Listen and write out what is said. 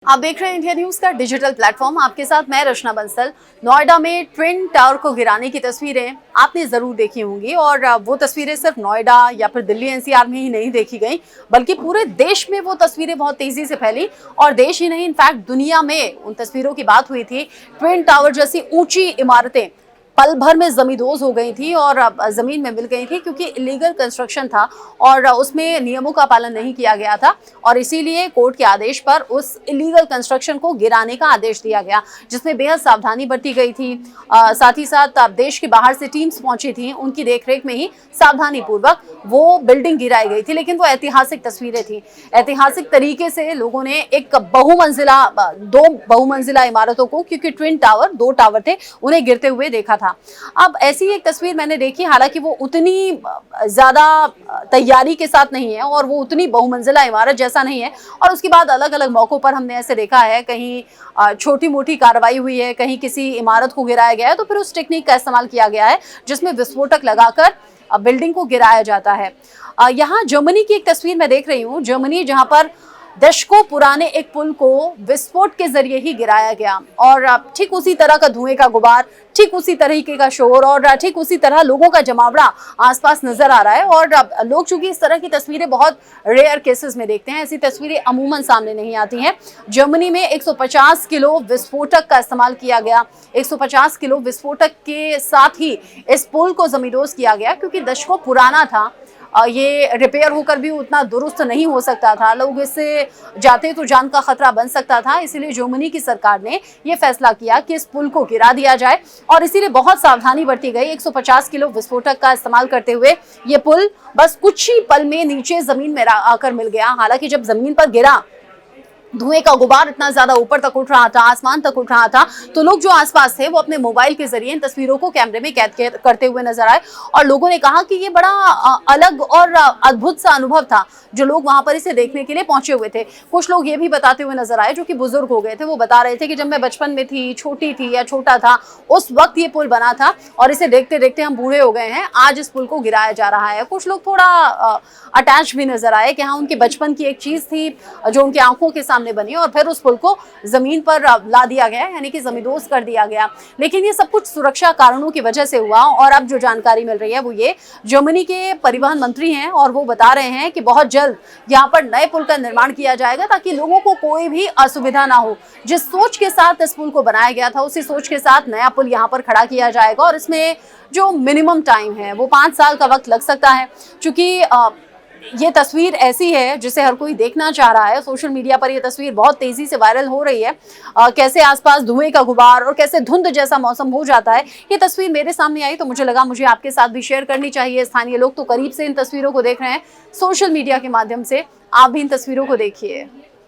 आप देख रहे हैं इंडिया न्यूज का डिजिटल प्लेटफॉर्म। आपके साथ मैं रचना बंसल। नोएडा में ट्विन टावर को गिराने की तस्वीरें आपने जरूर देखी होंगी और वो तस्वीरें सिर्फ नोएडा या फिर दिल्ली एनसीआर में ही नहीं देखी गई, बल्कि पूरे देश में वो तस्वीरें बहुत तेजी से फैली। और देश ही नहीं, इनफैक्ट दुनिया में उन तस्वीरों की बात हुई थी। ट्विन टावर जैसी ऊंची इमारतें पल भर में जमींदोज हो गई थी और जमीन में मिल गई थी, क्योंकि इलीगल कंस्ट्रक्शन था और उसमें नियमों का पालन नहीं किया गया था और इसीलिए कोर्ट के आदेश पर उस इलीगल कंस्ट्रक्शन को गिराने का आदेश दिया गया, जिसमें बेहद सावधानी बरती गई थी। साथ ही साथ देश के बाहर से टीम्स पहुंची थी, उनकी देखरेख में ही सावधानी पूर्वक वो बिल्डिंग गिराई गई थी। लेकिन वो ऐतिहासिक तस्वीरें थी। ऐतिहासिक तरीके से लोगों ने दो बहुमंजिला इमारतों को, क्योंकि ट्विन टावर 2 टावर थे, उन्हें गिरते हुए देखा था। अब ऐसी एक तस्वीर मैंने देखी, हालांकि वो उतनी ज्यादा तैयारी के साथ नहीं है और वो उतनी बहुमंजिला इमारत जैसा नहीं है। और उसके बाद अलग अलग मौकों पर हमने ऐसे देखा है, कहीं छोटी मोटी कार्रवाई हुई है, कहीं किसी इमारत को गिराया गया है तो फिर उस टेक्निक का इस्तेमाल किया गया है जिसमें विस्फोटक लगाकर बिल्डिंग को गिराया जाता है। यहाँ जर्मनी की एक तस्वीर मैं देख रही हूँ। जर्मनी, जहाँ पर दशकों पुराने एक पुल को विस्फोट के जरिए ही गिराया गया और ठीक उसी तरह का धुएं का गुबार, ठीक उसी तरीके का शोर और ठीक उसी तरह लोगों का जमावड़ा आसपास नजर आ रहा है। और लोग चूंकि इस तरह की तस्वीरें बहुत रेयर केसेस में देखते हैं, ऐसी तस्वीरें अमूमन सामने नहीं आती हैं। जर्मनी में 150 किलो विस्फोटक का इस्तेमाल किया गया। 150 किलो विस्फोटक के साथ ही इस पुल को जमींदोज किया गया, क्योंकि दशकों पुराना था। ये रिपेयर होकर भी उतना दुरुस्त नहीं हो सकता था, लोग इससे जाते तो जान का खतरा बन सकता था। इसीलिए जर्मनी की सरकार ने यह फैसला किया कि इस पुल को गिरा दिया जाए और इसीलिए बहुत सावधानी बरती गई। 150 किलो विस्फोटक का इस्तेमाल करते हुए ये पुल बस कुछ ही पल में नीचे जमीन में आकर मिल गया। हालांकि जब जमीन पर गिरा, धुएं का गुबार इतना ज्यादा ऊपर तक उठ रहा था, आसमान तक उठ रहा था, तो लोग जो आसपास थे वो अपने मोबाइल के जरिए इन तस्वीरों को कैमरे में कैद करते हुए नजर आए और लोगों ने कहा कि ये बड़ा अलग और अद्भुत सा अनुभव था जो लोग वहां पर इसे देखने के लिए पहुंचे हुए थे। कुछ लोग ये भी बताते हुए नजर आए जो कि बुजुर्ग हो गए थे। वो बता रहे थे कि जब मैं बचपन में थी, छोटी थी या छोटा था, उस वक्त ये पुल बना था और इसे देखते देखते हम बूढ़े हो गए हैं, आज इस पुल को गिराया जा रहा है। कुछ लोग थोड़ा अटैच भी नजर आए कि हाँ, उनके बचपन की एक चीज थी जो उनकी आंखों के सामने बनी और फिर उस पुल को जमीन पर ला दिया गया, यानी कि जमींदोज कर दिया गया। लेकिन ये सब कुछ सुरक्षा कारणों की वजह से हुआ और अब जो जानकारी मिल रही है वो ये, जर्मनी के परिवहन मंत्री हैं और वो बता रहे हैं कि बहुत जल्द यहाँ पर नए पुल का निर्माण किया जाएगा ताकि लोगों को कोई भी असुविधा ना हो। जिस सोच के साथ इस पुल को बनाया गया था, उसी सोच के साथ नया पुल यहाँ पर खड़ा किया जाएगा और इसमें जो मिनिमम टाइम है वो 5 साल का वक्त लग सकता है। चूंकि ये तस्वीर ऐसी है जिसे हर कोई देखना चाह रहा है। सोशल मीडिया पर ये तस्वीर बहुत तेजी से वायरल हो रही है। कैसे आसपास धुएं का गुबार और कैसे धुंध जैसा मौसम हो जाता है। ये तस्वीर मेरे सामने आई तो मुझे लगा मुझे आपके साथ भी शेयर करनी चाहिए। स्थानीय लोग तो करीब से इन तस्वीरों को देख रहे हैं सोशल मीडिया के माध्यम से, आप भी इन तस्वीरों को देखिए।